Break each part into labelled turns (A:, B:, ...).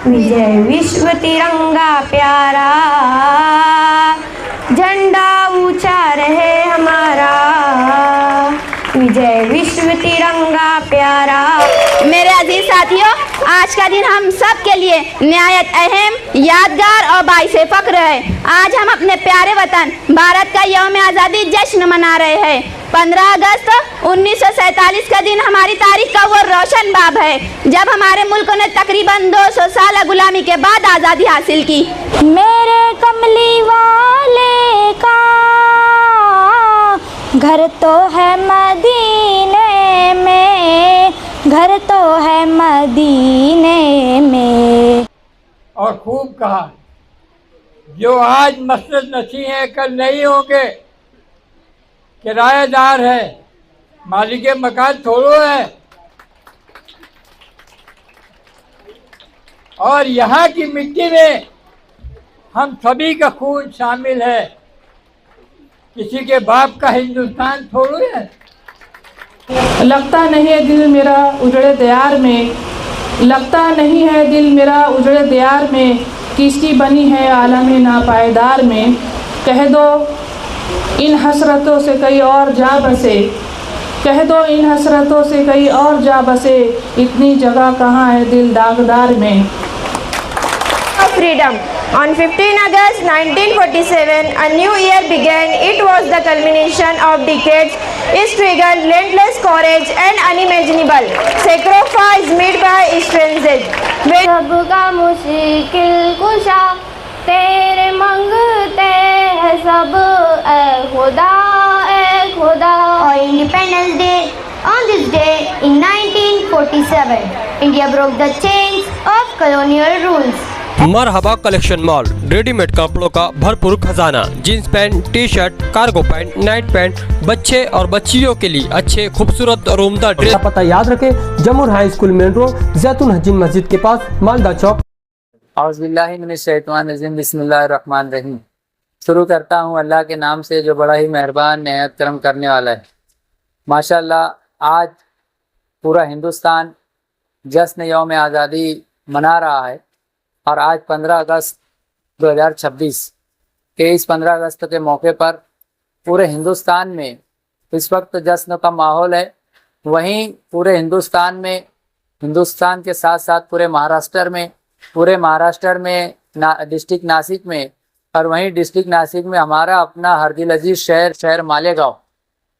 A: विजय विश्व तिरंगा प्यारा, झंडा ऊंचा रहे हमारा, विजय विश्व तिरंगा प्यारा।
B: मेरे अजीज साथियों, आज का दिन हम सब के लिए निहायत अहम, यादगार और बाइसे फख्र है। आज हम अपने प्यारे वतन भारत का यौम आज़ादी जश्न मना रहे हैं। 15 अगस्त 1947 का दिन हमारी तारीख का वो रोशन बाब है जब हमारे मुल्क ने तकरीबन 200 साल गुलामी के बाद आज़ादी हासिल की।
A: मेरे कमली वाले का घर तो है मदीने में, घर तो है मदीने में।
C: और खूब कहा, जो आज मस्जिद नसी है कल नहीं होंगे, किराएदार है, मालिक मकान थोड़ो है। और यहाँ की मिट्टी में हम सभी का खून शामिल है, किसी के बाप का हिंदुस्तान थोड़ो है।
D: लगता नहीं है दिल मेरा उजड़े दियार में, लगता नहीं है दिल मेरा उजड़े दियार में, किसकी बनी है आलम नापायदार में। कह दो इन हसरतों से कहीं और जा बसे, कह दो इन हसरतों से कहीं और जा बसे, इतनी जगह कहाँ है दिल दागदार में।
A: Freedom. On 15 August 1947, a new year began. It was the culmination of decades, struggle, relentless courage, and unimaginable sacrifice made by strangers. सबका मुश्किल कुशा तेरे मंगते हैं सब, ए खुदा ए खुदा। On Independence Day, on this day in 1947, India broke the chains of colonial rules.
E: Marhaba collection mall, readymade कपड़ों का भरपूर खजाना, jeans pant, T shirt, cargo pant, night pant, बच्चे और बच्चियों के लिए अच्छे खूबसूरत और उम्दा ड्रेस। पता याद रखें, जमूर हाई स्कूल मेन रोड, जैतून हजीन मस्जिद के पास, मालदा चौक।
F: बिस्मिल्लाहिर्रहमानिर्रहीम। शुरू करता हूँ अल्लाह के नाम से जो बड़ा ही मेहरबान निहायत करम करने वाला है। माशाअल्लाह आज पूरा हिंदुस्तान जश्न यौम आज़ादी मना रहा है और आज 15 अगस्त 2026 के इस 15 अगस्त के मौके पर पूरे हिंदुस्तान में इस वक्त जश्न का माहौल है। वहीं पूरे हिंदुस्तान में, हिंदुस्तान के साथ साथ पूरे महाराष्ट्र में डिस्ट्रिक्ट नासिक में, और वहीं डिस्ट्रिक्ट नासिक में हमारा अपना हर दिल अजीज शहर मालेगांव,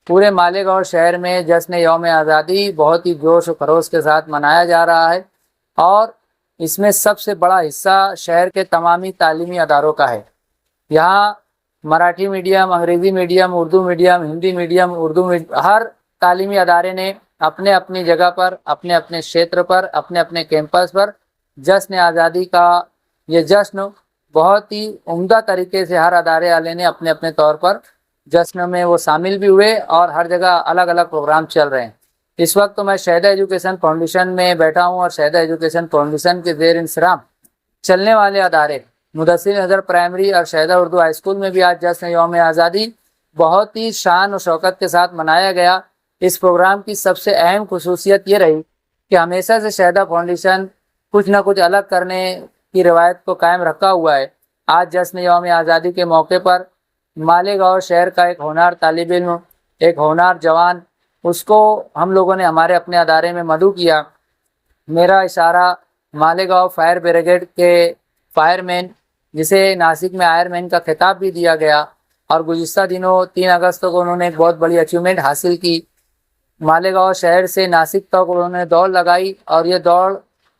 F: पूरे मालेगांव शहर में जश्न यौम आज़ादी बहुत ही जोश और खरोश के साथ मनाया जा रहा है। और इसमें सबसे बड़ा हिस्सा शहर के तमामी तालीमी अदारों का है। यहाँ मराठी मीडियम, अंग्रेज़ी medium, Urdu medium, Hindi medium, हर तालीमी अदारे ने अपने अपनी जगह पर, अपने अपने क्षेत्र पर, अपने अपने कैंपस पर जश्न आज़ादी का ये जश्न बहुत ही उम्दा तरीके से हर अदारे वाले ने अपने अपने तौर पर जश्न में वो शामिल भी हुए और हर जगह अलग अलग प्रोग्राम चल रहे हैं। इस वक्त तो मैं शहदा एजुकेशन फाउंडेशन में बैठा हूं और शहदा एजुकेशन फाउंडेशन के ज़ेर इंसराम चलने वाले अदारे मुदस्सिर नज़र प्राइमरी और शहदा उर्दू हाई स्कूल में भी आज जश्न यौम आज़ादी बहुत ही शान और शौकत के साथ मनाया गया। इस प्रोग्राम की सबसे अहम खुसूसियत ये रही कि हमेशा से शहदा फाउंडेशन कुछ ना कुछ अलग करने की रवायत को कायम रखा हुआ है। आज जश्न यौम आज़ादी के मौके पर मालेगांव शहर का एक होनहार तालिब इल्म, एक होनहार जवान, उसको हम लोगों ने हमारे अपने अदारे में मदऊ किया। मेरा इशारा मालेगांव फायर ब्रिगेड के फायरमैन, जिसे नासिक में आयरमैन का खिताब भी दिया गया, और गुज़िश्ता दिनों 3 अगस्त को उन्होंने एक बहुत बड़ी अचीवमेंट हासिल की। मालेगांव शहर से नासिक तक उन्होंने दौड़ लगाई और ये दौड़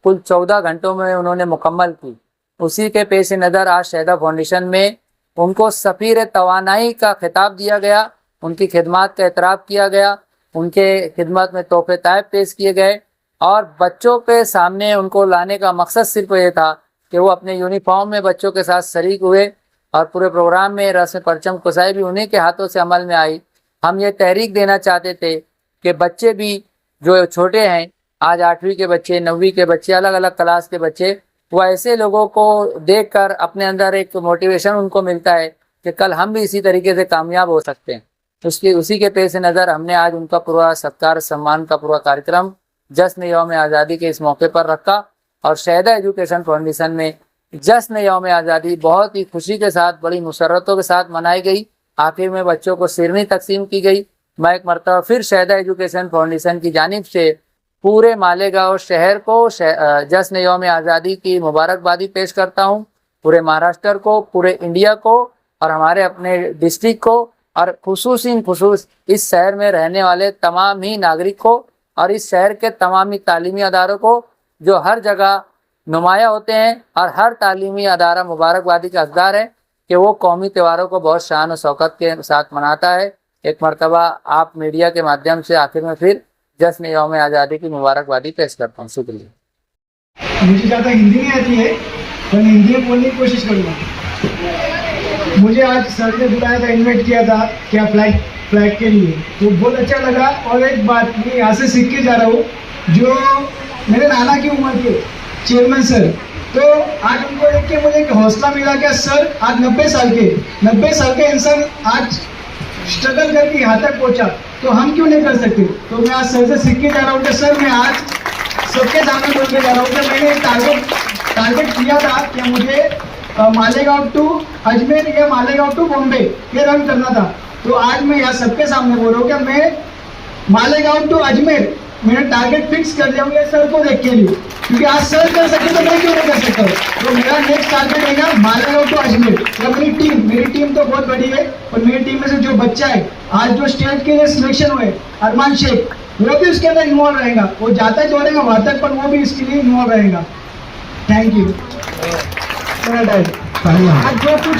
F: कुल 14 घंटों में उन्होंने मुकम्मल की। उसी के पेश नज़र आज शहदा फाउंडेशन में उनको सफ़ीर तवानाई का खिताब दिया गया, उनकी खिदमत का एतराफ़ किया गया, उनके खिदमत में तोहफे तायब पेश किए गए। और बच्चों के सामने उनको लाने का मकसद सिर्फ ये था कि वो अपने यूनिफॉर्म में बच्चों के साथ शरीक हुए और पूरे प्रोग्राम में रस्म परचम कुसाई भी उन्हीं के हाथों से अमल में आई। हम ये तहरीक देना चाहते थे कि बच्चे भी जो छोटे हैं, आज 8वीं के बच्चे, 9वीं के बच्चे, अलग अलग क्लास के बच्चे, वो ऐसे लोगों को देखकर अपने अंदर एक मोटिवेशन उनको मिलता है कि कल हम भी इसी तरीके से कामयाब हो सकते हैं। उसी के पेश नज़र हमने आज उनका पूरा सत्कार सम्मान का पूरा कार्यक्रम जश्न यौम आज़ादी के इस मौके पर रखा। और शहदा एजुकेशन फाउंडेशन में जश्न यौम आज़ादी बहुत ही खुशी के साथ, बड़ी मुसर्रतों के साथ मनाई गई। आखिर में बच्चों को सिरनी तकसीम की गई। मैं एक मरतबा फिर शहदा एजुकेशन फाउंडेशन की जानिब से पूरे मालेगांव शहर को जश्न यौम आज़ादी की मुबारकबादी पेश करता हूँ। पूरे महाराष्ट्र को, पूरे इंडिया को और हमारे अपने डिस्ट्रिक्ट को और खुसूस इस शहर में रहने वाले तमाम ही नागरिक को और इस शहर के तमाम ही तालीमी अदारों को जो हर जगह नुमाया होते हैं और हर तालीमी अदारा मुबारकबादी का हकदार है कि वो कौमी त्योहारों को बहुत शान और शौकत के साथ मनाता है। एक मरतबा आप मीडिया के माध्यम से आखिर में फिर जश्न यौम आज़ादी की मुबारकबादी पेश करता हूँ। शुक्रिया।
G: मुझे ज़्यादा हिंदी नहीं आती है पर मैं हिंदी में बोलने की कोशिश करूँगा। मुझे आज सर ने बुलाया था, इन्वाइट किया था क्या फ्लैग के लिए, तो बहुत अच्छा लगा। और एक बात मैं यहाँ से सीख के जा रहा हूँ, जो मेरे नाना की उम्र के चेयरमैन सर, तो आज उनको देख के मुझे एक हौसला मिला कि सर आज 90 साल के इंसान आज स्ट्रगल करके यहाँ तक पहुँचा, तो हम क्यों नहीं कर सकते। तो मैं आज सर से सीख के जा रहा हूँ कि सर मैं आज सबके सामने बोल के जा रहा हूँ कि मैंने एक टारगेट किया था कि मुझे मालेगांव टू अजमेर या मालेगांव टू बॉम्बे ये रन करना था। तो आज मैं यहाँ सबके सामने बोल रहा हूँ कि मैं मालेगांव टू अजमेर मैंने टारगेट फिक्स कर लिया हूँ ये सर को देख के लिए, क्योंकि आज सर कर सके तो मैं क्यों नहीं कर सकता। तो मेरा नेक्स्ट टारगेट रहेगा मालेगांव टू अजमेर। या मेरी टीम तो बहुत बड़ी है और मेरी टीम में से जो बच्चा है आज जो स्टेट के लिए सिलेक्शन हुए अरमान शेख, वो भी उसके अंदर इन्वॉल्व रहेगा। वो जाता ही दौड़ेगा वहाँ तक पर वो भी इसके लिए इन्वॉल्व रहेगा। Thank you. आज जो कुछ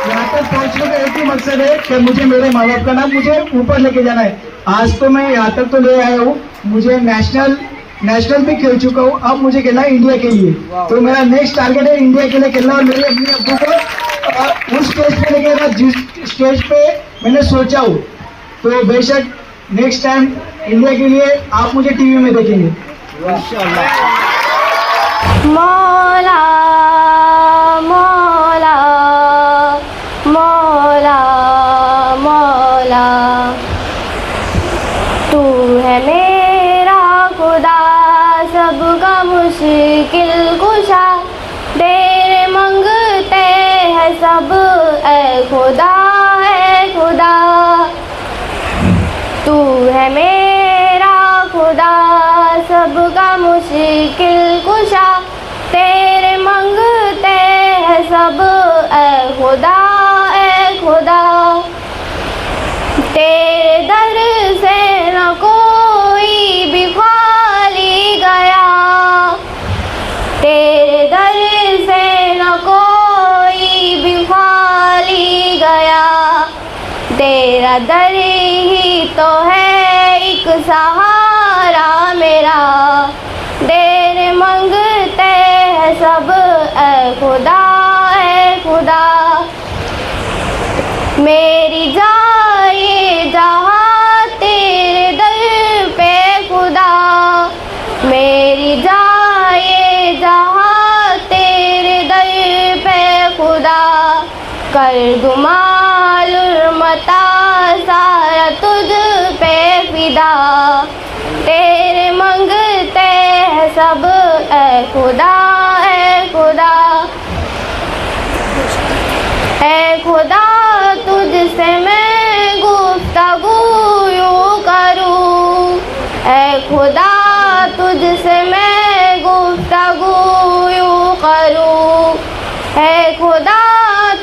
G: यहाँ तक पहुँचने का एक ही मकसद है कि मुझे मेरे माँ बाप का नाम मुझे ऊपर लेके जाना है। आज तो मैं यहाँ तक तो ले आया हूँ, मुझे नेशनल भी खेल चुका हूँ, अब मुझे खेलना है इंडिया के लिए। तो मेरा नेक्स्ट टारगेट है इंडिया के लिए खेलना और मेरे अम्मी अब्बू को उस स्टेज पे लेके जिस स्टेज पे मैंने सोचा हूँ। तो बेशक नेक्स्ट टाइम इंडिया के लिए आप मुझे टीवी में देखेंगे।
A: मौला मौला मौला मौला तू है मेरा खुदा, सबका मुश्किल कुशा, तेरे मंगते हैं सब ऐ खुदा तू है मेरा खुदा, सबका मुश्किल कुशा, तेरे मंगते हैं सब ऐ खुदा तेरे दर से न कोई भी खाली गया, तेरे दर से न कोई भी खाली गया, तेरा दर ही तो है एक सहारा मेरा, तेरे मंगते हैं सब ऐ खुदा मेरी जाए जहाँ तेरे दर पे खुदा, मेरी जाए जहाँ तेरे दर पे खुदा, कर दूँ मालूम मता सारा तुझ पे फिदा, तेरे मंगते हैं सब ऐ खुदा तुझसे मैं गुफ्तगू यूँ करूँ, ऐ खुदा तुझसे मैं गुफ्तगू यूँ करूँ, ऐ खुदा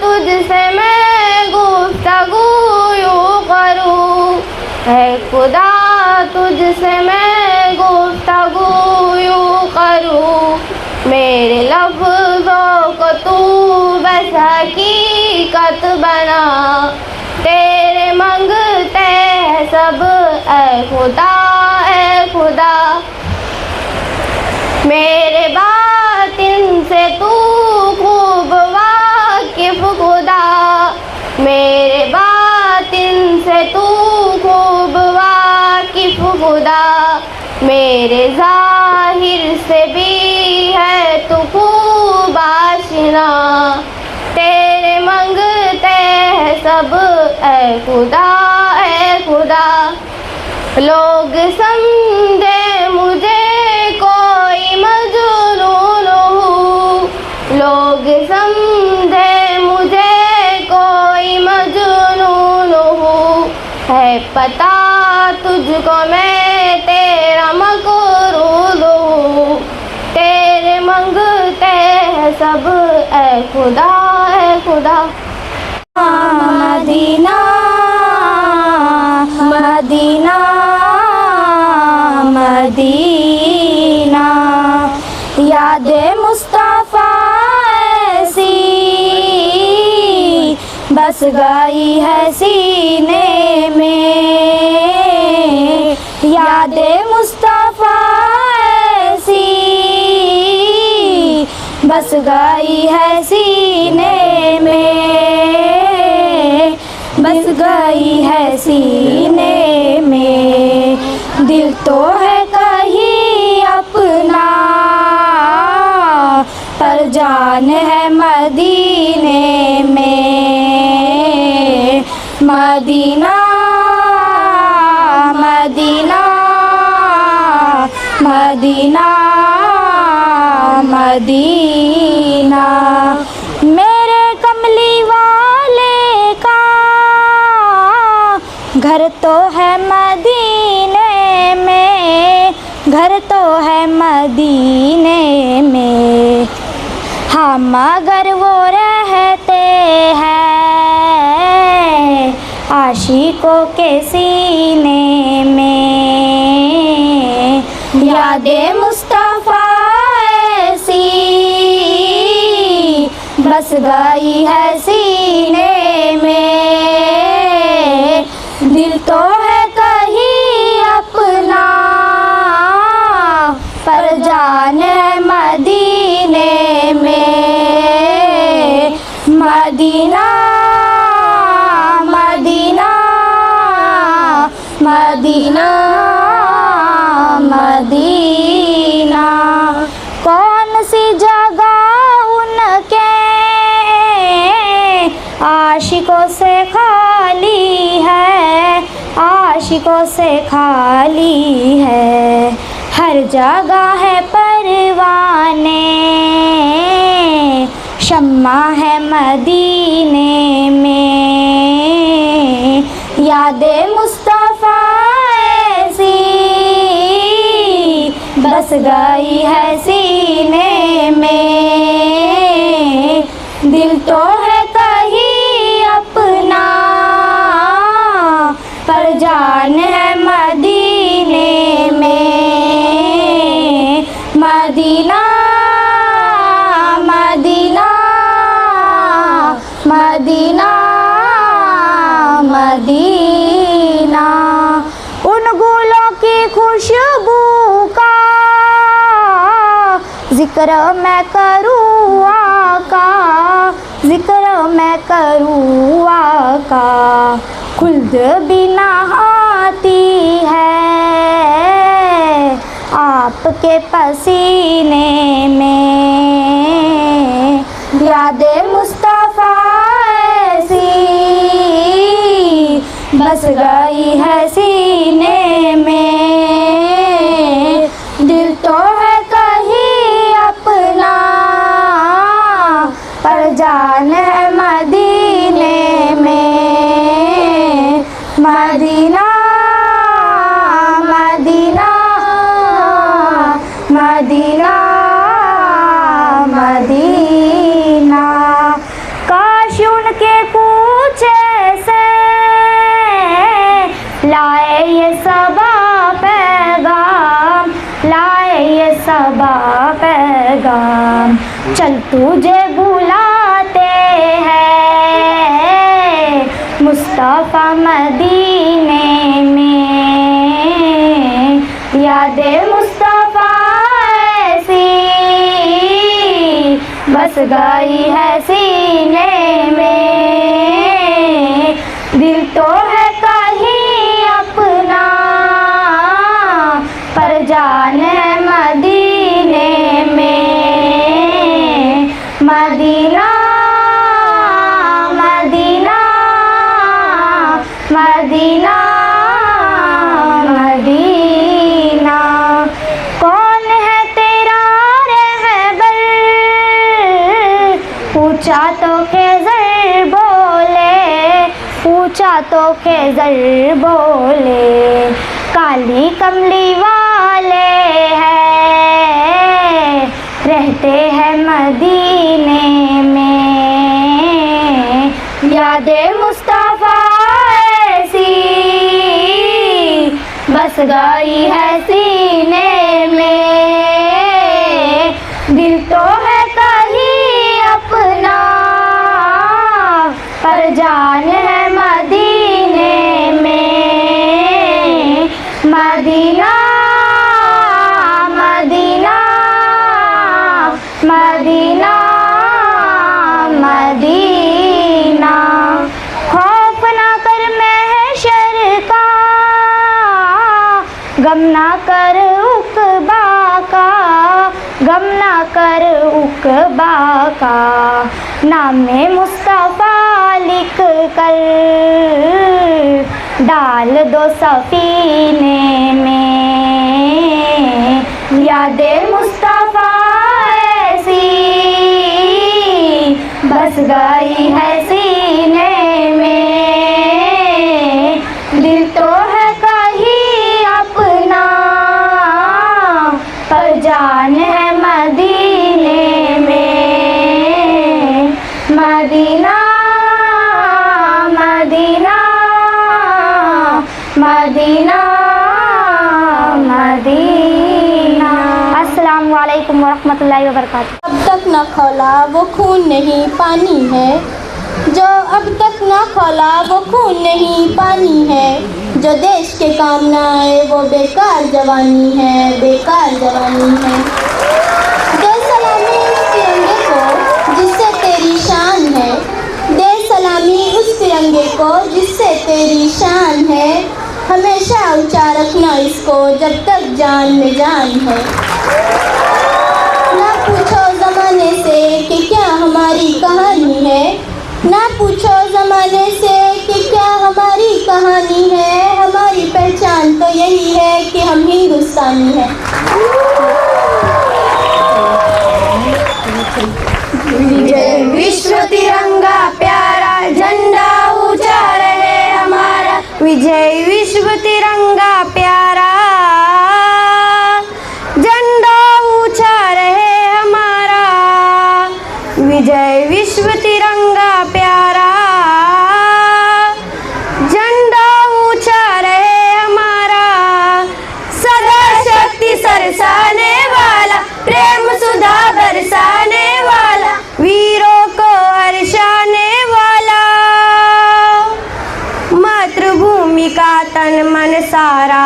A: तुझसे मैं गुफ्तगू यूँ करूँ, ऐ खुदा तुझसे मैं गुफ्तगू यूँ करूँ, मेरे लफ्ज़ों को तू बस हकीकत बना, तेरे मंगते हैं सब ऐ खुदा मेरे बातिन से तू खूब वाकिफ खुदा, मेरे बातिन से तू खूब वाकिफ खुदा, मेरे ज़ाहिर से भी है तू खूब आशिना, तेरे मंगते हैं सब ऐ खुदा लोग समझे मुझे कोई मजनू
B: पता तुझको मैं तेरा मकरूर हूँ, तेरे मंगते हैं सब ऐ खुदा, ऐ खुदा। मदीना मदीना मदीना, यादे मुस्तफा ऐसी बस गई है सीने में, यादे मुस्तफा ऐसी बस गई है सीने में, बस गई है सीने में। दिल तो है कहीं अपना पर जान है मदीने में। मदीना मदीना मदीना मदीना, मेरे कमली वाले का घर तो है मदीने में, घर तो है मदीने में। हाँ मगर वो रहते हैं आशिकों के सीने में, यादे मुस्तफा ऐसी बस गई है सीने में। दिल तो है कहीं अपना पर जान है मदीने में। मदीना मदीना मदीना मदीना, कौन सी जगह उनके आशिकों से खाली है, आशिकों से खाली है। हर जगह है परवाने, शम्मा है मदीने में, यादे मुस्तफा ऐसी बस गई है सीने में। दिल तो है कहीं अपना पर जान है मदीने में। मदीना मदीना मदीना मदीना, उन गुलों की खुशबू का जिक्र मैं करूँ आका, जिक्र मैं करूँ आका। खुल्द भी नहाती है आपके पसीने में, यादे मुस्तफा ऐसी बस गई है सीने में। दिल तो है कहीं अपना पर जान है मदीने में। मदीना मदीना मदीना मदीना, काश उनके पूछे से लाए ये सबा पैगाम, लाए ये सबा पैगाम। चल तुझे बुलाते हैं मुस्तफा मदीने में, यादे मुस्तफा ऐसी बस गई है सीने में। दिल तो है कहीं अपना पर जान है मदीने में। मदीना मदीना मदीना मदीना, कौन है तेरा रहबर पूछा तो खेजर बोले, पूछा
H: हाथों खेजर बोले, काली कमली वाले हैं, रहते हैं मदीने में। यादे मुस्तफा ऐसी बस गई है सीने में, दिल तो है कहीं अपना पर जान है मदीने में। मदीना मदीना मदीना मदीना, खौफ ना कर महशर का, गम ना कर उक़बा का, गम ना कर उक़बा का। नामे मुस्तफ़ा लिख कर डाल दो सफीने में। यादे मुस्तफ़ा ऐसी बस गई है सीने में, दिल तो है कहीं अपना पर जान है मदीने में। Medina Medina Medina Medina. अस्सलाम वालेकुम वरहमतुल्लाहि वबरकातुहू।
I: अब तक न खौला वो खून नहीं पानी है, जो अब तक न खौला वो खून नहीं पानी है, जो देश के काम न आए वो बेकार जवानी है, बेकार जवानी है। दे सलामी उस तिरंगे को जिससे तेरी शान है, दे सलामी उस तिरंगे को जिससे तेरी शान है, हमेशा ऊंचा रखना इसको जब तक जान में जान है। ना पूछो ज़माने से कि क्या हमारी कहानी है, ना पूछो ज़माने से कि क्या हमारी कहानी है, हमारी पहचान तो यही है कि हम हिंदुस्तानी हैं।
A: विजय विश्व तिरंगा प्यारा, झंडा ऊंचा रहे हमारा। विजय विश्व तिरंगा प्यारा, झंडा ऊंचा रहे हमारा। विजय विश्व तिरंगा प्यारा, झंडा ऊंचा रहे हमारा। सदा शक्ति सरसाने वाला, प्रेम सुधा बरसाने वाला, वीरों को हर्षाने वाला। मातृभूमि का तन मन सारा,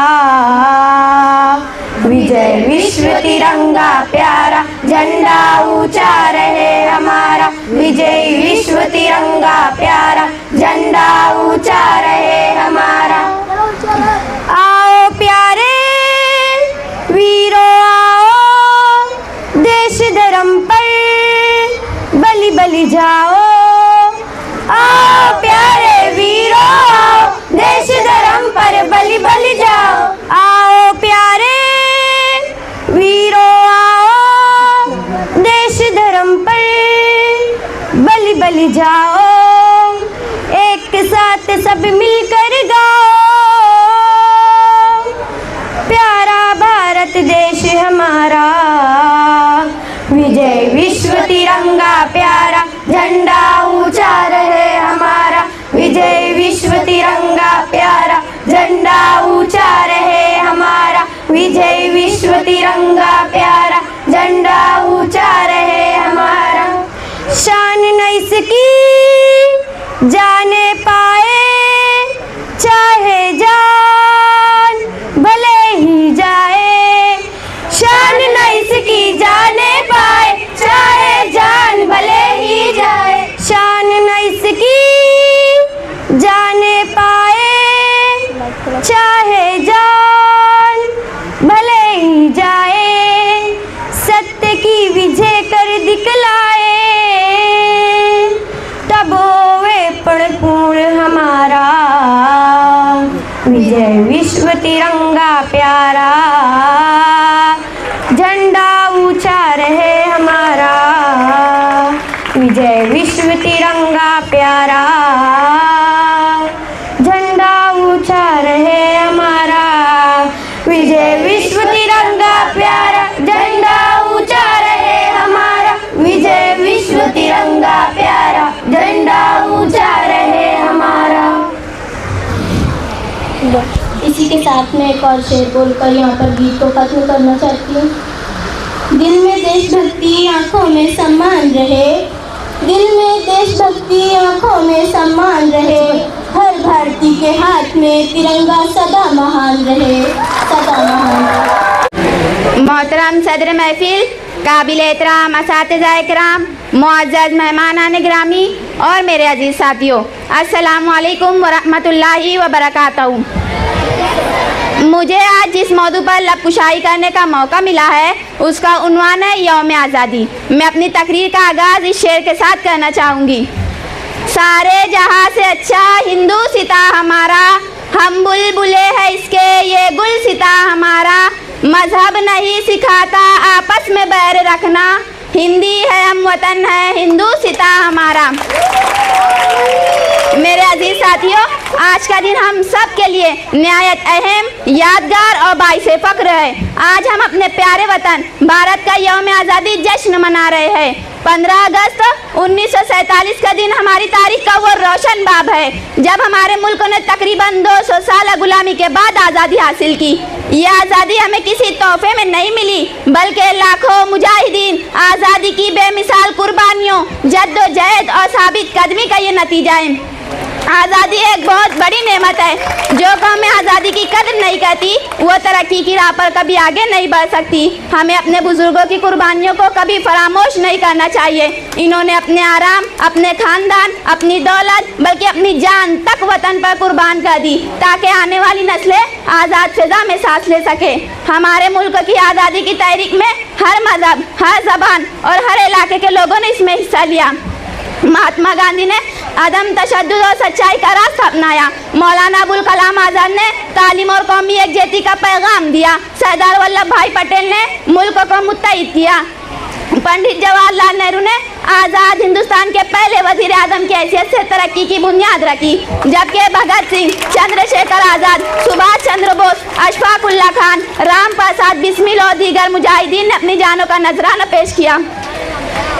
A: विजय विश्व तिरंगा प्यारा, झंडा ऊंचा रहे हमारा। विजय विश्व तिरंगा प्यारा, झंडा ऊंचा रहे हमारा। आओ प्यारे वीरों आओ, देश धर्म पर बलि बलि जाओ। आओ प्यारे वीरों आओ, देश धर्म पर बलि बलि जाओ। आओ प्यारे वीरों आओ, देश धर्म पर बलि बलि जाओ। एक साथ सब मिलकर गाओ, प्यारा भारत देश हमारा। विजय विश्व तिरंगा प्यारा, झंडा ऊंचा रहे हमारा। विजय विश्व तिरंगा प्यारा, झंडा ऊंचा रहे हमारा। विजय विश्व तिरंगा प्यारा, झंडा ऊंचा रहे हमारा। शान न इसकी जाने पाए, चाहे जान भले ही जाए। शान न इसकी जाने पाए, चाहे जान भले ही जाए। शान न इसकी जाने पाए, चाहे जान भले ही जाए। सत्य की विजय कर दिखलाए, तब होवे पण
I: इसी के साथ में एक और शेर बोलकर यहाँ पर गीत को खत्म करना चाहती हूँ। दिल में देशभक्ति आंखों में सम्मान रहे, दिल में देशभक्ति आंखों में सम्मान रहे, हर भारतीय के हाथ में तिरंगा सदा महान रहे, सदा महान रहे।
B: मोहतरम सदर महफिल, काबिल एहतराम असातिज़ा इकराम, मुअज़्ज़ज़ मेहमानान गिरामी और मेरे अजीज़ साथियों, अस्सलामु अलैकुम वरहमतुल्लाहि वबरकातहू। मुझे आज जिस मौजू पर लब कुशाई करने का मौका मिला है उसका उन्वान है यौम आज़ादी। मैं अपनी तकरीर का आगाज़ इस शेर के साथ करना चाहूँगी। सारे जहाँ से अच्छा हिंदू सिता हमारा, हम बुलबुले हैं इसके ये गुल सिता हमारा, मजहब नहीं सिखाता आपस में बैर रखना, हिंदी है हम वतन है हिंदू सिता हमारा। मेरे अजीज साथियों, आज का दिन हम सब के लिए निहायत अहम, यादगार और बाइसे फ़ख्र है। आज हम अपने प्यारे वतन भारत का यौम आज़ादी जश्न मना रहे हैं। 15 अगस्त 1947 का दिन हमारी तारीख का वो रोशन बाब है जब हमारे मुल्क ने तकरीबन 200 साल गुलामी के बाद आज़ादी हासिल की। यह आज़ादी हमें किसी तोहफे में नहीं मिली बल्कि लाखों मुजाहिदीन आज़ादी की बेमिसाल कुर्बानियों, जद्दोजहद और साबित कदमी का ये नतीजा है। आज़ादी एक बहुत बड़ी नेमत है। जो कौमें आज़ादी की कदर नहीं करती वो तरक्की की राह पर कभी आगे नहीं बढ़ सकती। हमें अपने बुजुर्गों की कुर्बानियों को कभी फरामोश नहीं करना चाहिए। इन्होंने अपने आराम, अपने खानदान, अपनी दौलत बल्कि अपनी जान तक वतन पर कुर्बान कर दी ताकि आने वाली नस्लें आज़ाद फिजा में सांस ले सके। हमारे मुल्क की आज़ादी की तहरीक में हर मजहब, हर जबान और हर इलाके के लोगों ने इसमें हिस्सा लिया। महात्मा गांधी ने अदम तशद्दुद और सच्चाई का रास्ता अपनाया। मौलाना अबुल कलाम आज़ाद ने तालीम और कौमी एकजुटता का पैगाम दिया। सरदार वल्लभ भाई पटेल ने मुल्क को मुत्तहिद किया। पंडित जवाहरलाल नेहरू ने आज़ाद हिंदुस्तान के पहले वजीर आजम की हैसियत से तरक्की की बुनियाद रखी, जबकि भगत सिंह, चंद्रशेखर आज़ाद, सुभाष चंद्र बोस, अशफाक उल्लाह खान, राम प्रसाद बिस्मिल और दीगर मुजाहिदीन ने अपनी जानों का नजराना पेश किया।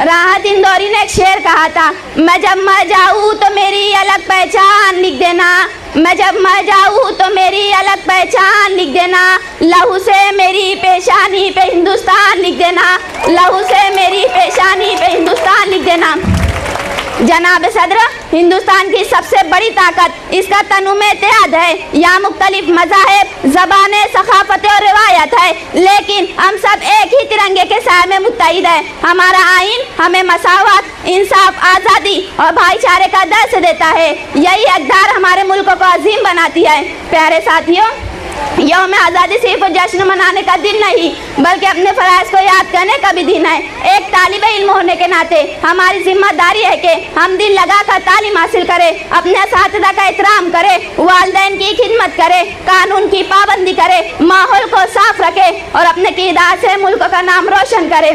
B: राहत इंदौरी ने एक शेर कहा था, मैं जब मर जाऊँ तो मेरी अलग पहचान लिख देना, मैं जब मर जाऊँ तो मेरी अलग पहचान लिख देना, लहू से मेरी पेशानी पे हिंदुस्तान लिख देना, लहू से मेरी पेशानी पे हिंदुस्तान लिख देना। जनाब सदर, हिंदुस्तान की सबसे बड़ी ताकत इसका तनुम इत्तेहाद है। यहाँ मुख्तलिफ मज़ाहिब, ज़बानें, सखाफतें और रिवायत है, लेकिन हम सब एक ही तिरंगे के साए में मुत्तहिद है। हमारा आइन हमें मसावत, इंसाफ, आज़ादी और भाईचारे का दर्स देता है। यही अक़दार हमारे मुल्क को अजीम बनाती है। प्यारे साथियों, यौम आज़ादी सिर्फ जश्न मनाने का दिन नहीं बल्कि अपने फ़राइज़ को याद करने का भी दिन है। एक तालिब इल्म होने के नाते हमारी जिम्मेदारी है कि हम दिल लगाकर तालीम हासिल करें, अपने असातिज़ा का एहतराम करें, वालिदैन की खिदमत करें, कानून की पाबंदी करें, माहौल को साफ रखें और अपने किरदार से मुल्क का नाम रोशन करें।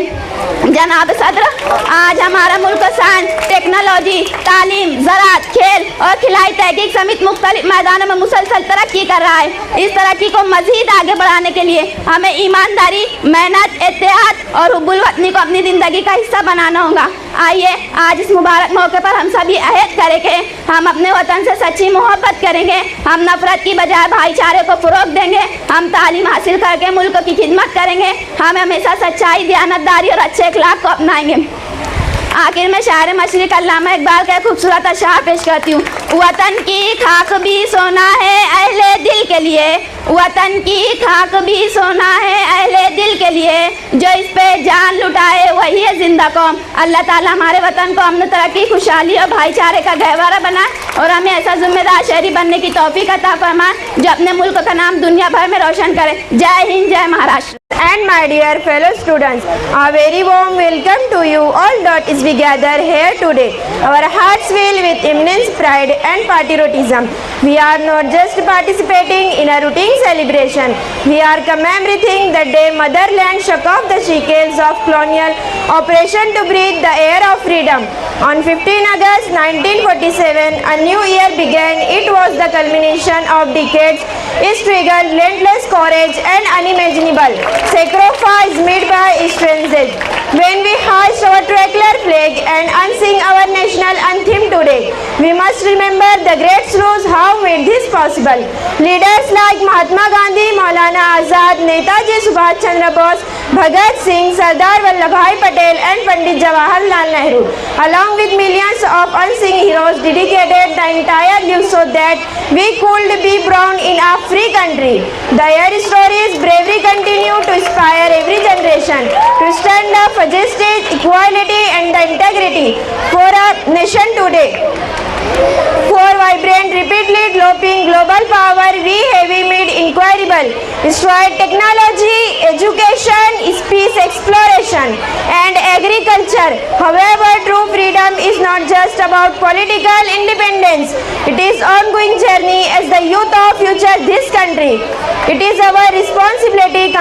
B: जनाब सदर, आज हमारा मुल्क साइंस, टेक्नोलॉजी, तालीम, ज़राअत, खेल और खिलाई तहकीक समेत मुख्तलिफ मैदानों में मुसलसल तरक्की कर रहा है। इस तरक्की को मजीद आगे बढ़ाने के लिए हमें ईमानदारी, मेहनत, इत्तेहाद और हुब्बुल वतनी को अपनी ज़िंदगी का हिस्सा बनाना होगा। आइए आज इस मुबारक मौके पर हम सभी अहद करें कि हम अपने वतन से सच्ची मोहब्बत करेंगे, हम नफरत की बजाय भाईचारे को फ़रोग़ देंगे, हम तालीम हासिल करके मुल्क की खिदमत करेंगे, हम हमेशा सच्चाई, दयानतदारी और अच्छे अखलाक को अपनाएंगे। आखिर में शायर मशरिक़ अल्लामा इकबाल का खूबसूरत अशआर पेश करती हूँ। वतन की खाक भी सोना है अहले दिल के लिए, वतन की खाक भी सोना है अहले दिल के लिए, जो इस पे जान लुटाए वही है जिंदा कौम। अल्लाह ताला हमारे वतन को अमन, तरक्की, खुशहाली और भाईचारे का गहवारा बनाए और हमें ऐसा जिम्मेदार शहरी बनने की तौफीक अता फरमाए जो अपने मुल्क का नाम दुनिया भर में रोशन करे। जय हिंद, जय Maharashtra.
A: And my dear fellow students, a very warm welcome to you all that is we gather here today. Our hearts fill with immense pride and patriotism. We are not just participating in a routine celebration. We are commemorating the day motherland shook off the shackles of colonial oppression to breathe the air of freedom. On 15 August 1947, a new year began. It was the culmination of decades, struggle, relentless courage and unimaginable sacrifice made by strangers. When we hushed our tricolor flag and unsing our national anthem today. We must remember the great souls who made this possible. Leaders like Mahatma Gandhi, Maulana Azad, Netaji Subhash Chandra Bose, Bhagat Singh, Sardar Vallabhbhai Patel and Pandit Jawaharlal Nehru, along with millions of unsung heroes dedicated the entire life so that we could be born in a free country. Their stories bravery continue to inspire every generation to stand up for justice, equality and the integrity for our nation today. For vibrant, repeatedly developing global power, we have made inquirable, destroyed technology, education, space exploration, and agriculture. However, true freedom is not just about political independence. It is an ongoing journey as the youth of future this country. It is our responsibility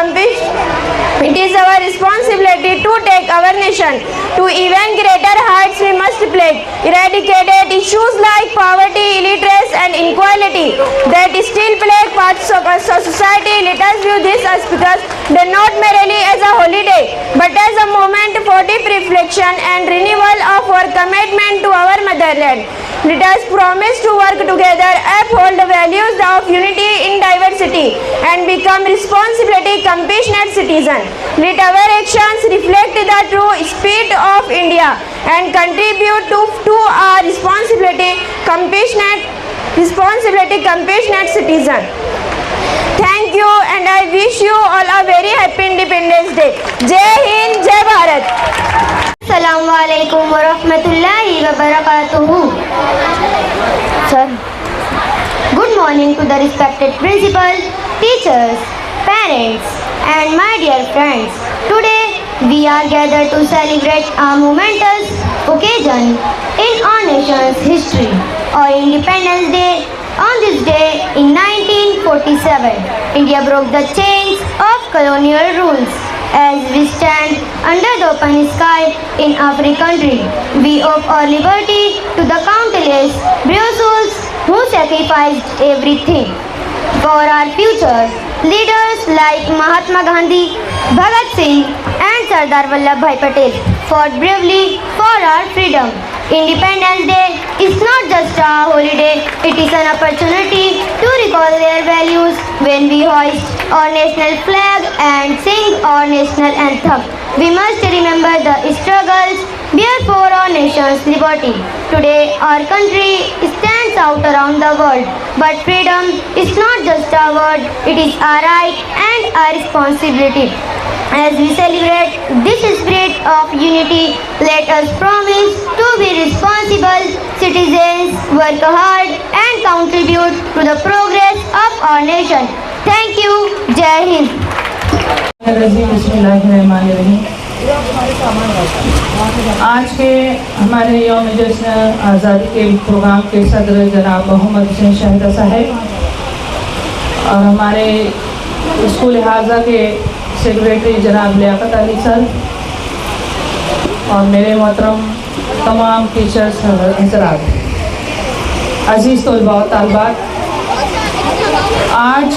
A: to take our nation to even greater heights. We must pledge eradicated issues like poverty, illiteracy and inequality that still plague parts of our society. Let us view this as not merely as a holiday but as a moment for deep reflection and renewal of our commitment to our motherland. Let us promise to work together, uphold the values of unity in diversity and become responsibility compassionate citizens. Let our actions reflect the true spirit of India and contribute to our responsibility compassionate citizen. Thank you and I wish you all a very happy Independence Day. Jai Hind, Jai Bharat.
H: Assalamu alaikum wa rahmatullahi wa barakatuhu. Sir. Good morning to the respected principal, teachers, parents and my dear friends. Today we are gathered to celebrate a momentous occasion in our nation's history, our Independence Day. On this day in 1947, India broke the chains of colonial rules. As we stand under the open sky in a free country, we owe our liberty to the countless brave souls who sacrificed everything for our future. Leaders like Mahatma Gandhi, Bhagat Singh and Sardar Vallabhbhai Patel fought bravely for our freedom. Independence Day is not just a holiday, it is an opportunity to recall their values when we hoist our national flag and sing our national anthem. We must remember the struggles bear for our nation's liberty. Today, our country stands out around the world, but freedom is not just a word, it is a right and a responsibility. As we celebrate this spirit of unity, let us promise to be responsible citizens, work hard and contribute to the progress of our nation. Thank you. Jai Hind.
D: आज के हमारे यौम जश्न आज़ादी के programme के सदर जनाब मोहम्मद हुसैन शहीदा साहब और हमारे स्कूल हाजा के सेक्रेटरी जनाब लियाकत अली सर और मेरे मोहतरम तमाम टीचर्स हज़रात, अजीज़ तलबा व तालिबात, आज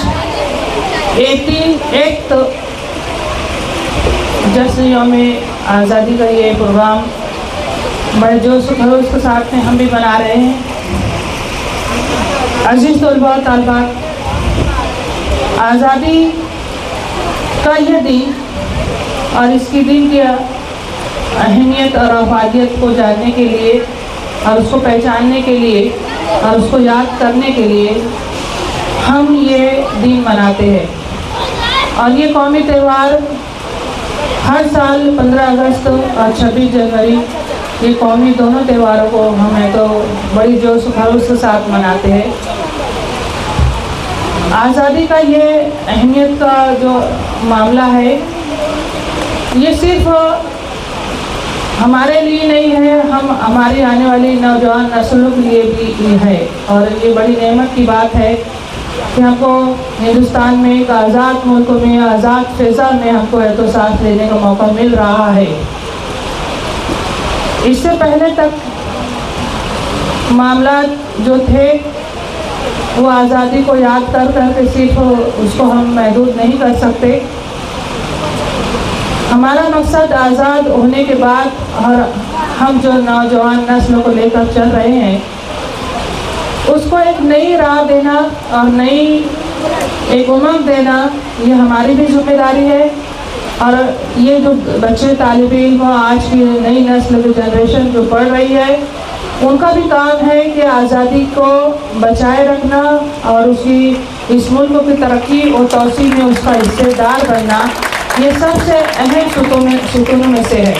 D: 18 जश्न यौम आज़ादी का ये प्रोग्राम बड़े जोश खरोश के साथ में हम भी मना रहे हैं। अजीज़ तलबा व तालिबात, आज़ादी का यह दिन और इसकी दिन की अहमियत और अफादियत को जानने के लिए और उसको पहचानने के लिए और उसको याद करने के लिए हम ये दिन मनाते हैं। और ये कौमी त्यौहार हर साल 15 अगस्त और 26 जनवरी, ये कौमी दोनों त्योहारों को हमें तो बड़ी जोश खरोश के साथ मनाते हैं। आज़ादी का ये अहमियत का जो मामला है, ये सिर्फ हमारे लिए नहीं है, हमारी आने वाली नौजवान नस्लों के लिए भी है। और ये बड़ी नेमत की बात है कि हमको हिंदुस्तान में एक आज़ाद मुल्क में, आज़ाद फ़िज़ा में हमको एहतसास लेने का मौका मिल रहा है। इससे पहले तक मामला जो थे वो आज़ादी को याद कर के सिर्फ उसको हम महदूद नहीं कर सकते। हमारा मकसद आज़ाद होने के बाद और हम जो नौजवान नस्ल को लेकर चल रहे हैं उसको एक नई राह देना और नई एक उमंग देना, ये हमारी भी जिम्मेदारी है। और ये जो बच्चे तालिब इल्म आज की नई नस्ल की जनरेशन जो पढ़ रही है उनका भी काम है कि आज़ादी को बचाए रखना और उसकी इस मुल्क की तरक्की और तोसी में उसका हिस्सेदार बनना, ये सबसे अहम सुतूनों में से है।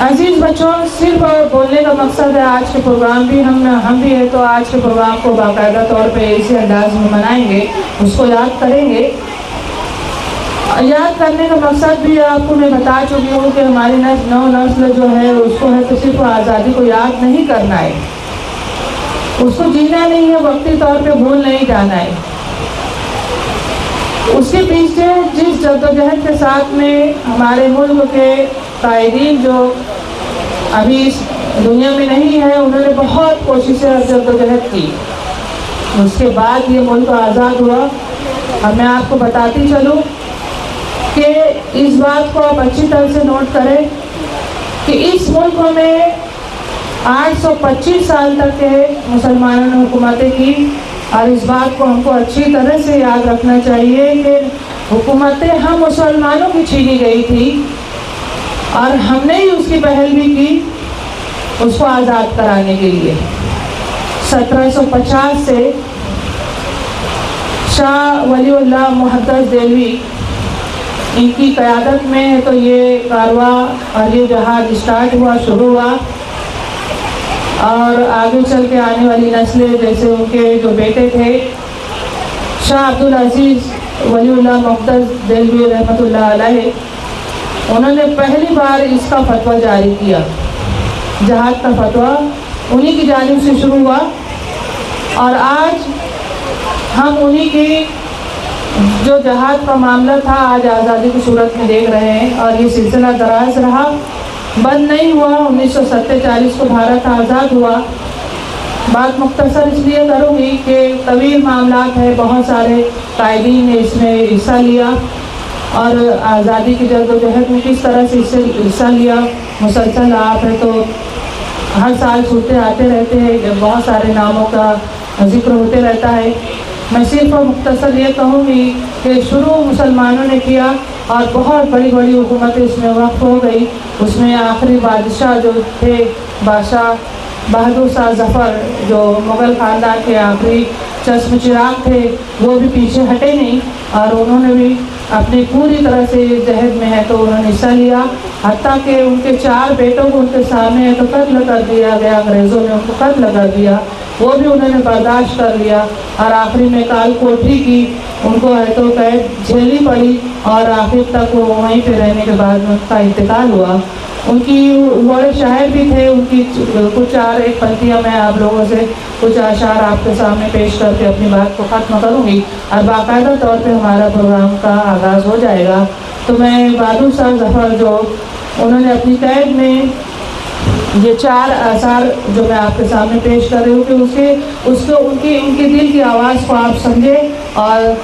D: अजीज बच्चों, सिर्फ बोलने का मकसद है आज के प्रोग्राम भी हम भी है तो आज के प्रोग्राम को बाकायदा तौर पे इसी अंदाज में मनाएंगे, उसको याद करेंगे। याद करने का मकसद भी आपको मैं बता चुकी हूँ कि हमारी नौ नस्ल जो है उसको है तो सिर्फ आज़ादी को याद नहीं करना है, उसको जीना नहीं है, वक्ती तौर पे भूल नहीं जाना है। उसके पीछे जिस जद्दोजहद के साथ में हमारे मुल्क के कायदीन जो अभी इस दुनिया में नहीं है, उन्होंने बहुत कोशिशें और जद्दोजहद की, उसके बाद ये मुल्क आज़ाद हुआ। और मैं आपको बताती चलूँ कि इस बात को आप अच्छी तरह से नोट करें कि इस मुल्क में 825 साल तक के मुसलमानों ने हुकूमतें की। और इस बात को हमको अच्छी तरह से याद रखना चाहिए कि हुकूमतें हम मुसलमानों की छीनी गई थी और हमने ही उसकी पहल भी की उसको आज़ाद कराने के लिए। 1750 से शाह वलीउल्लाह मुहद्दस देलवी इनकी क़यादत में तो ये कारवा और ये जहाज स्टार्ट हुआ, शुरू हुआ। और आगे चल के आने वाली नस्लें जैसे उनके जो बेटे थे शाह अब्दुल अजीज़ वलीउल्लाह मुहद्दस देलवी रहमतुल्लाह अलैह, उन्होंने पहली बार इसका फतवा जारी किया। जहाज का फतवा उन्हीं की जानिब से शुरू हुआ और आज हम उन्हीं की जो जहाज का मामला था आज आज़ादी की सूरत में देख रहे हैं। और ये सिलसिला दराज रहा, बंद नहीं हुआ। 1947 को भारत आज़ाद हुआ। बात मुख्तसर इसलिए करूँगी कि तवील मामलात है, बहुत सारे कायदीन ने इसमें हिस्सा लिया और आज़ादी की जद्दोजहद में किस तरह से इससे हिस्सा लिया मुसलसल आप है तो हर साल सुनते आते रहते हैं, बहुत सारे नामों का जिक्र होते रहता है। मैं सिर्फ मुख्तसर ये कहूँगी कि शुरू मुसलमानों ने किया और बहुत बड़ी बड़ी हुकूमतें इसमें वक़्फ़ हो गई। उसमें आखिरी बादशाह जो थे बादशाह बहादुर शाह ज़फ़र, जो मुग़ल ख़ानदान के आखिरी चश्म चिराग थे, वो भी पीछे हटे नहीं और उन्होंने भी अपनी पूरी तरह से जहद में है तो उन्होंने हिस्सा लिया। हत्ता कि उनके 4 बेटों को उनके सामने तो कत्ल कर दिया गया, अंग्रेज़ों ने उनको कत्ल कर दिया, वो भी उन्होंने बर्दाश्त कर लिया और आखिरी में काल कोठरी की उनको है तो कैद झेलनी पड़ी और आखिर तक वो वहीं पे रहने के बाद उनका इंतकाल हुआ। उनकी बड़े शायर भी थे, उनकी कुछ 4-1 पंक्तियाँ मैं आप लोगों से कुछ आशार आपके सामने पेश करके अपनी बात को ख़त्म करूँगी और बाकायदा तौर पे हमारा प्रोग्राम का आगाज़ हो जाएगा। तो मैं बहादुर शाह ज़फ़र जो उन्होंने अपनी कैद में ये 4 आसार जो मैं आपके सामने पेश कर रही हूँ कि उसको उनकी दिल की आवाज़ को आप समझें और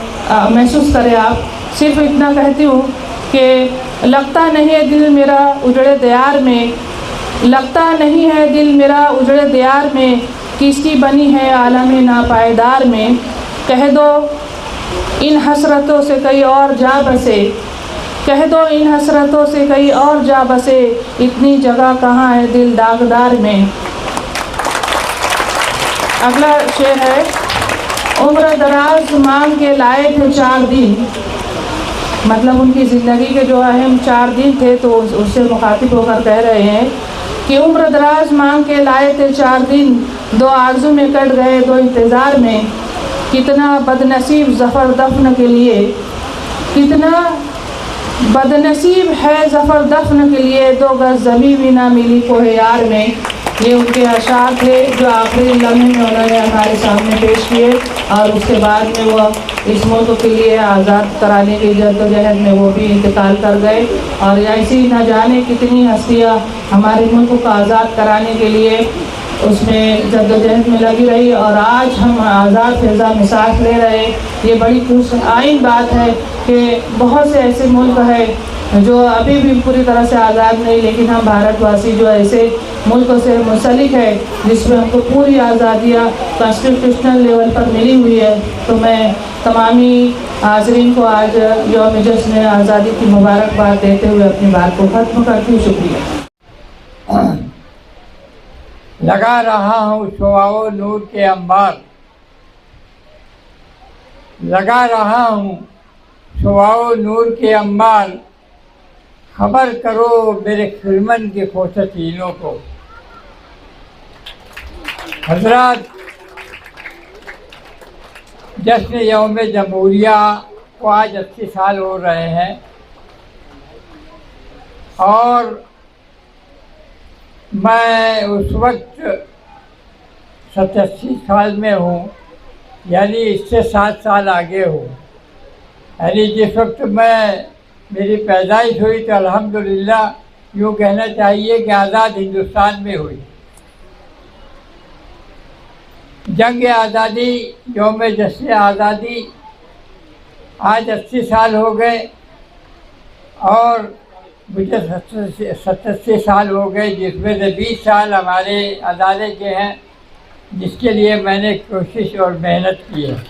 D: महसूस करें। आप सिर्फ इतना कहती हूँ कि लगता नहीं है दिल मेरा उजड़े दियार में, लगता नहीं है दिल मेरा उजड़े दियार में, किसकी बनी है आलम नापायदार में। कह दो इन हसरतों से कहीं और जा बसे, कह दो इन हसरतों से कहीं और जा बसे, इतनी जगह कहाँ है दिल दागदार में। अगला शेर है, उम्र दराज मांग के लाए थे 4 दिन, मतलब उनकी ज़िंदगी के जो अहम 4 दिन थे तो उससे मुखातिब होकर कह रहे हैं कि उम्र दराज मांग के लाए थे 4 दिन, 2 आरज़ू में कट गए 2 इंतज़ार में। कितना बदनसीब ज़फ़र दफ़न के लिए, कितना बदनसीब है ज़फ़र दफ़न के लिए, 2 गज़ ज़मीं भी ना मिली कोहे यार में। ये उनके अशार थे जो आखिरी लम्हे में उन्होंने हमारे सामने पेश किए और उसके बाद में वो इस मुल्क के लिए आज़ाद कराने की जद्दोजहद में वो भी इंतकाल कर गए। और ऐसी न जाने कितनी हस्तियाँ हमारे मुल्क को आज़ाद कराने के लिए उसमें जद्दोजहद में लगी रही और आज हम आज़ाद फिजा में सांस ले रहे। ये बड़ी खुश आइन बात है कि बहुत से ऐसे मुल्क है जो अभी भी पूरी तरह से आज़ाद नहीं, लेकिन हम भारतवासी जो ऐसे मुल्कों से मुंसलिक है जिसमें हमको पूरी आज़ादियाँ कॉन्स्टिट्यूशनल लेवल पर मिली हुई है। तो मैं तमामी हाज़रीन को आज यौम जश्न आज़ादी की मुबारकबाद देते हुए अपनी बात को ख़त्म करती हूँ। शुक्रिया।
C: लगा रहा हूँ शुआओ नूर के अंबार, लगा रहा हूँ शुआओ नूर के अंबार, खबर करो मेरे खिलमन के खोशतीनों को। हजरात, जश्न यौम जमहूरिया को आज 80 साल हो रहे हैं और मैं उस वक्त 87 साल में हूँ, यानी इससे 7 साल आगे हूँ। यानी जिस वक्त मेरी पैदाइश हुई तो अल्हम्दुलिल्लाह यूँ कहना चाहिए कि आज़ाद हिंदुस्तान में हुई। जंग आज़ादी, यौम जश्न आज़ादी आज 80 साल हो गए और मुझे 87 साल हो गए, जिसमें से 20 साल हमारे अदालत के हैं, जिसके लिए मैंने कोशिश और मेहनत की है।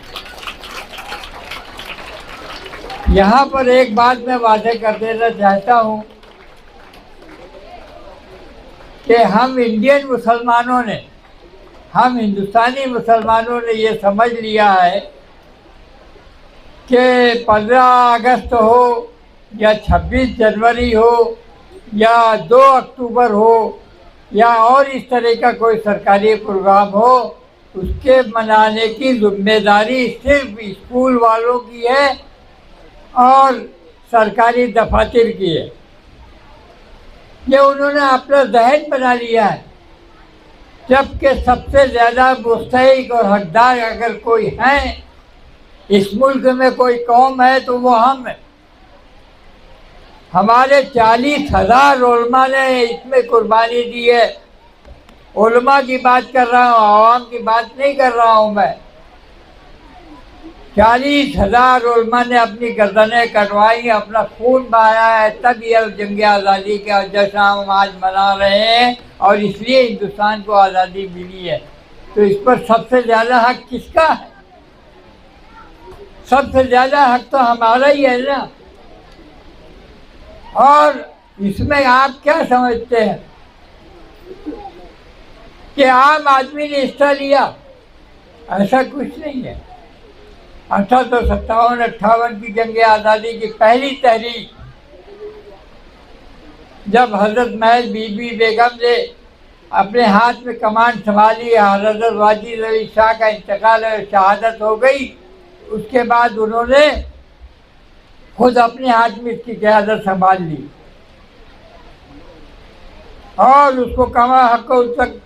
C: यहाँ पर एक बात मैं वादे कर देना चाहता हूँ कि हम इंडियन मुसलमानों ने, हम हिंदुस्तानी मुसलमानों ने ये समझ लिया है कि 15 अगस्त हो या 26 जनवरी हो या 2 अक्टूबर हो या और इस तरह का कोई सरकारी प्रोग्राम हो, उसके मनाने की जिम्मेदारी सिर्फ स्कूल वालों की है और सरकारी दफातर की है। ये उन्होंने अपना जहन बना लिया है, जबकि सबसे ज़्यादा मुस्तहिक और हकदार अगर कोई है इस मुल्क में, कोई कौम है तो वो हम हैं। हमारे 40,000 उलमा ने इसमें कुर्बानी दी है। उलमा की बात कर रहा हूँ, आवाम की बात नहीं कर रहा हूँ मैं। 40,000 उलमा ने अपनी गर्दनें कटवाई, अपना खून बहाया है, तब ये जंग आज़ादी का जश्न हम आज मना रहे हैं और इसलिए हिंदुस्तान को आज़ादी मिली है। तो इस पर सबसे ज़्यादा हक किसका है? सबसे ज़्यादा हक तो हमारा ही है ना। और इसमें आप क्या समझते हैं कि आम आदमी ने हिस्सा लिया? ऐसा कुछ नहीं है। 1857-58 की जंग आज़ादी की पहली तहरीक, जब हज़रत महल बीबी बेगम ने अपने हाथ में कमान संभाली, हज़रत वाजिद अली शाह का इंतकाल और शहादत हो गई, उसके बाद उन्होंने खुद अपने हाथ में इसकी क़यादत संभाल ली और उसको कमा हक उस तक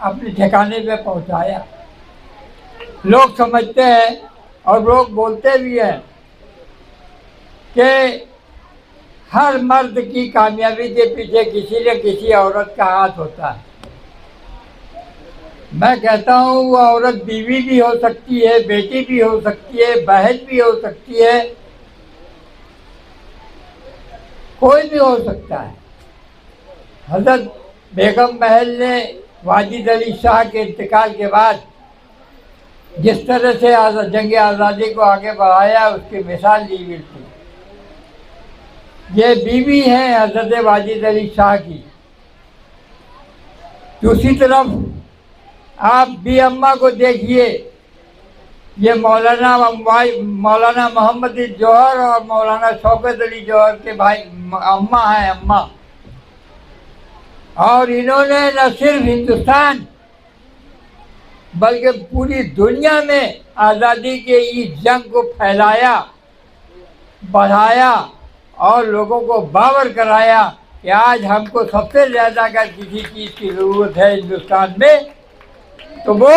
C: अपने ठिकाने पे पहुंचाया। लोग समझते हैं और लोग बोलते भी हैं कि हर मर्द की कामयाबी के पीछे किसी न किसी औरत का हाथ होता है। मैं कहता हूँ वो औरत बीवी भी हो सकती है, बेटी भी हो सकती है, बहन भी हो सकती है, कोई भी हो सकता है। हज़रत बेगम महल ने वाजिद अली शाह के इंतकाल के बाद जिस तरह से जंग आज़ादी को आगे बढ़ाया, उसकी मिसाल दी गई थी। ये बीवी है हज़रत वाजिद अली शाह की। दूसरी तरफ आप बी अम्मा को देखिए, ये मौलाना मोहम्मद जौहर और मौलाना शौकत अली जौहर के भाई अम्मा हैं, अम्मा। और इन्होंने न सिर्फ हिंदुस्तान बल्कि पूरी दुनिया में आज़ादी के इस जंग को फैलाया, बढ़ाया और लोगों को बावर कराया कि आज हमको सबसे ज़्यादा अगर किसी चीज़ की ज़रूरत है हिंदुस्तान में तो वो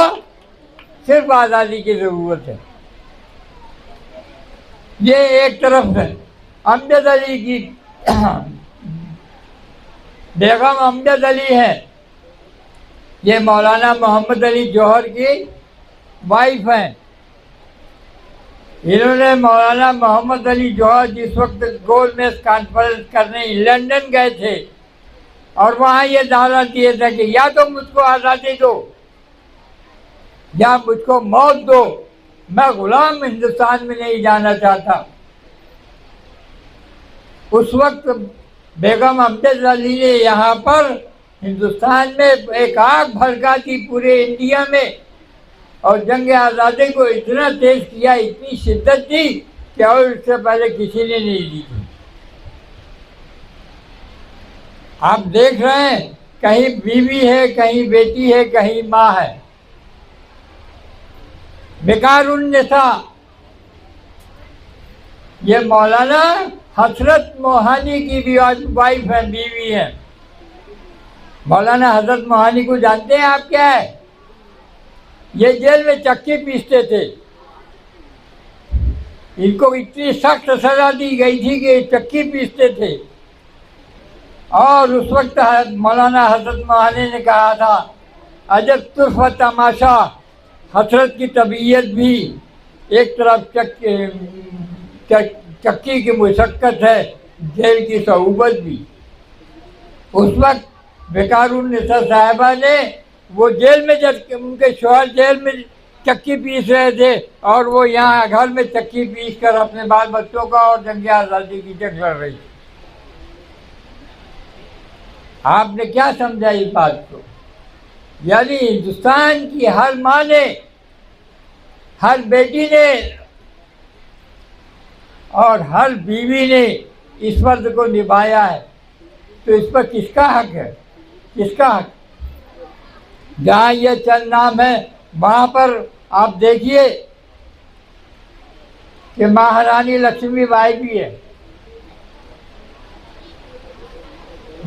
C: सिर्फ आज़ादी की ज़रूरत है। ये एक तरफ है। अमजद अली की बेगम अमजद अली है, ये मौलाना मोहम्मद अली जौहर की वाइफ हैं। इन्होंने मौलाना मोहम्मद अली जौहर जिस वक्त गोलमेज कॉन्फ्रेंस करने लंदन गए थे और वहाँ ये दावा दिए थे कि या तो मुझको आज़ादी दो या मुझको मौत दो, मैं गुलाम हिंदुस्तान में नहीं जाना चाहता। उस वक्त बेगम अमजद अली ने यहाँ पर हिंदुस्तान में एक आग भड़का दी पूरे इंडिया में और जंग आज़ादी को इतना तेज किया, इतनी शिद्दत दी कि और इससे पहले किसी ने नहीं दी थी। आप देख रहे हैं कहीं बीवी है, कहीं बेटी है, कहीं माँ है। बेकारुन्निसा ये मौलाना हजरत मोहानी की भी वाइफ है, बीवी है। मौलाना हजरत मोहानी को जानते हैं आप क्या है? ये जेल में चक्की पीसते थे। इनको इतनी सख्त सजा दी गई थी कि चक्की पीसते थे और उस वक्त मौलाना हजरत मोहानी ने कहा था, अजब तुर्फ तमाशा, हसरत की तबीयत भी एक तरफ चक्की की मुशक्क़त है, जेल की सहूबत भी। उस वक्त बेकारुन्निसा साहिबा ने वो जेल में, जब उनके शौहर जेल में चक्की पीस रहे थे और वो यहाँ घर में चक्की पीस कर अपने बाल बच्चों का और जंग आज़ादी की जंग लड़ रही। आपने क्या समझा इस बात को? यानी हिंदुस्तान की हर माँ ने, हर बेटी ने और हर बीवी ने इस फर्ज को निभाया है। तो इस पर किसका हक है? किसका हक? जहाँ ये चंद नाम है वहाँ पर आप देखिए कि महारानी लक्ष्मीबाई भी है।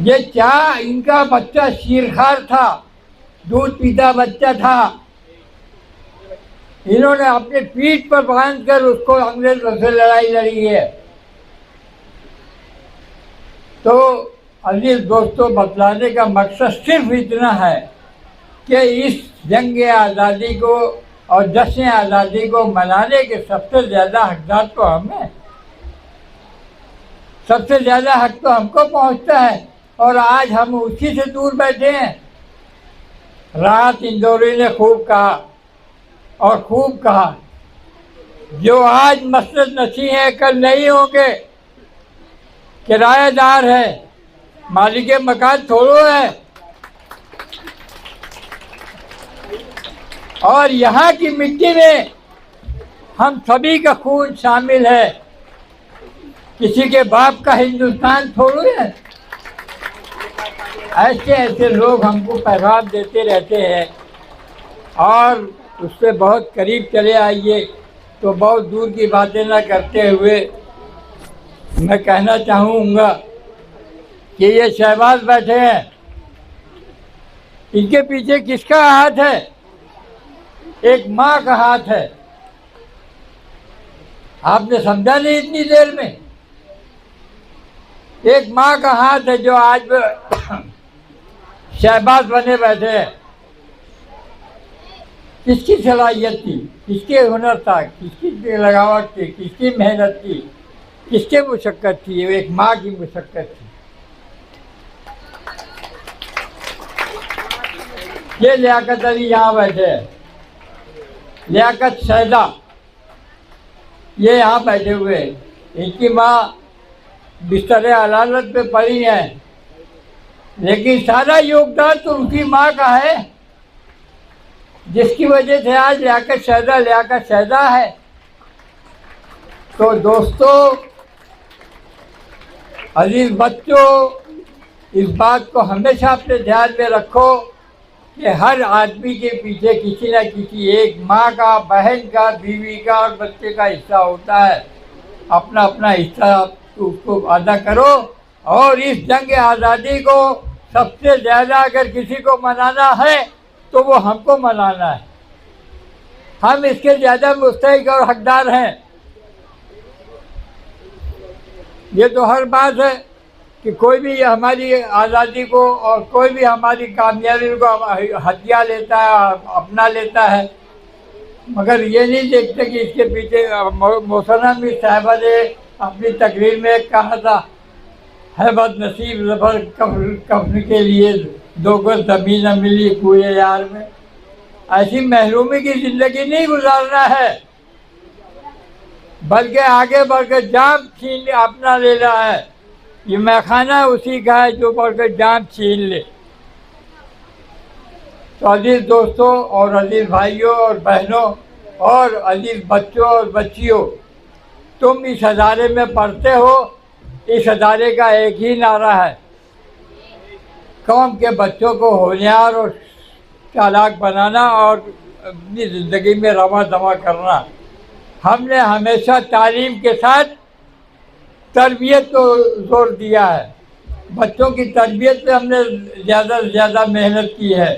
C: ये क्या इनका बच्चा शीरखार था, दूध पीता बच्चा था। इन्होंने अपने पीठ पर बांध कर उसको अंग्रेजों से लड़ाई लड़ी है। तो अजीज दोस्तों, बतलाने का मकसद सिर्फ इतना है कि इस जंग आज़ादी को और जश्न आज़ादी को मनाने के सबसे ज़्यादा हकदार तो हम हैं। सबसे ज़्यादा हक तो हमको पहुंचता है और आज हम उसी से दूर बैठे हैं। राहत इंदौरी ने खूब कहा और खूब कहा, जो आज मसजिद नशी है कल नहीं होंगे, किराएदार है, मालिक मकान थोड़ो है। और यहाँ की मिट्टी में हम सभी का खून शामिल है, किसी के बाप का हिंदुस्तान थोड़ो है। ऐसे ऐसे लोग हमको पैगाम देते रहते हैं और उससे बहुत करीब चले आइए। तो बहुत दूर की बातें ना करते हुए मैं कहना चाहूँगा कि ये शहबाज बैठे हैं, इनके पीछे किसका हाथ है? एक माँ का हाथ है। आपने समझा नहीं इतनी देर में? एक माँ का हाथ है जो आज शहबाज बने बैठे हैं। किसकी सलाहियत थी, किसके हुनर था, किसकी लगावट थी, किसकी मेहनत थी, किसके मुशक्क़त थी? एक माँ की मुशक्क़त थी। ये लियाकत अली यहाँ बैठे हैं, लियाकत शहदा ये यहाँ बैठे हुए। इनकी माँ बिस्तर अदालत पे पड़ी है, लेकिन सारा योगदान तो उनकी माँ का है, जिसकी वजह से आज लियाकत शहदा है। तो दोस्तों, अजीज बच्चों, इस बात को हमेशा अपने ध्यान में रखो कि हर आदमी के पीछे किसी न किसी एक माँ का, बहन का, बीवी का और बच्चे का हिस्सा होता है। अपना अपना हिस्सा उसको अदा करो और इस जंग आज़ादी को सबसे ज़्यादा अगर किसी को मनाना है तो वो हमको मनाना है। हम इसके ज़्यादा मुस्तहिक और हकदार हैं। ये तो हर बात है। कि कोई भी हमारी आज़ादी को और कोई भी हमारी कामयाबी को हथिया लेता है, अपना लेता है, मगर ये नहीं देखते कि इसके पीछे मौलाना मीर साहिबा ने अपनी तकरीर में कहा था, है बदनसीब ज़फ़र कफ़न के लिए दो गज ज़मीन न मिली कुए यार में। ऐसी महरूमी की ज़िंदगी नहीं गुजारना है, बल्कि आगे बढ़कर जान छीन अपना ले रहा है। ये मैखाना उसी का है जो बढ़कर जान छीन ले। तो अजीज़ दोस्तों और अजीज़ भाइयों और बहनों और अजीज़ बच्चों और बच्चियों, तुम इस अदारे में पढ़ते हो। इस अदारे का एक ही नारा है, कौम के बच्चों को होशियार और चालाक बनाना और अपनी ज़िंदगी में रवा दवा करना। हमने हमेशा तालीम के साथ तरबियत को जोर दिया है। बच्चों की तरबियत पे हमने ज़्यादा से ज़्यादा मेहनत की है।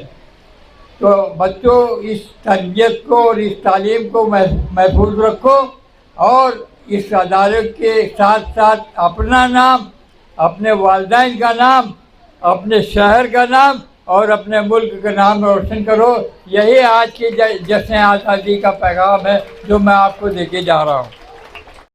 C: तो बच्चों, इस तरबियत को और इस तालीम को महफूज रखो और इस अदारे के साथ साथ अपना नाम, अपने वालिदैन का नाम, अपने शहर का नाम और अपने मुल्क का नाम रोशन करो। यही आज की जश्न आज़ादी का पैगाम है जो मैं आपको देके जा रहा हूँ।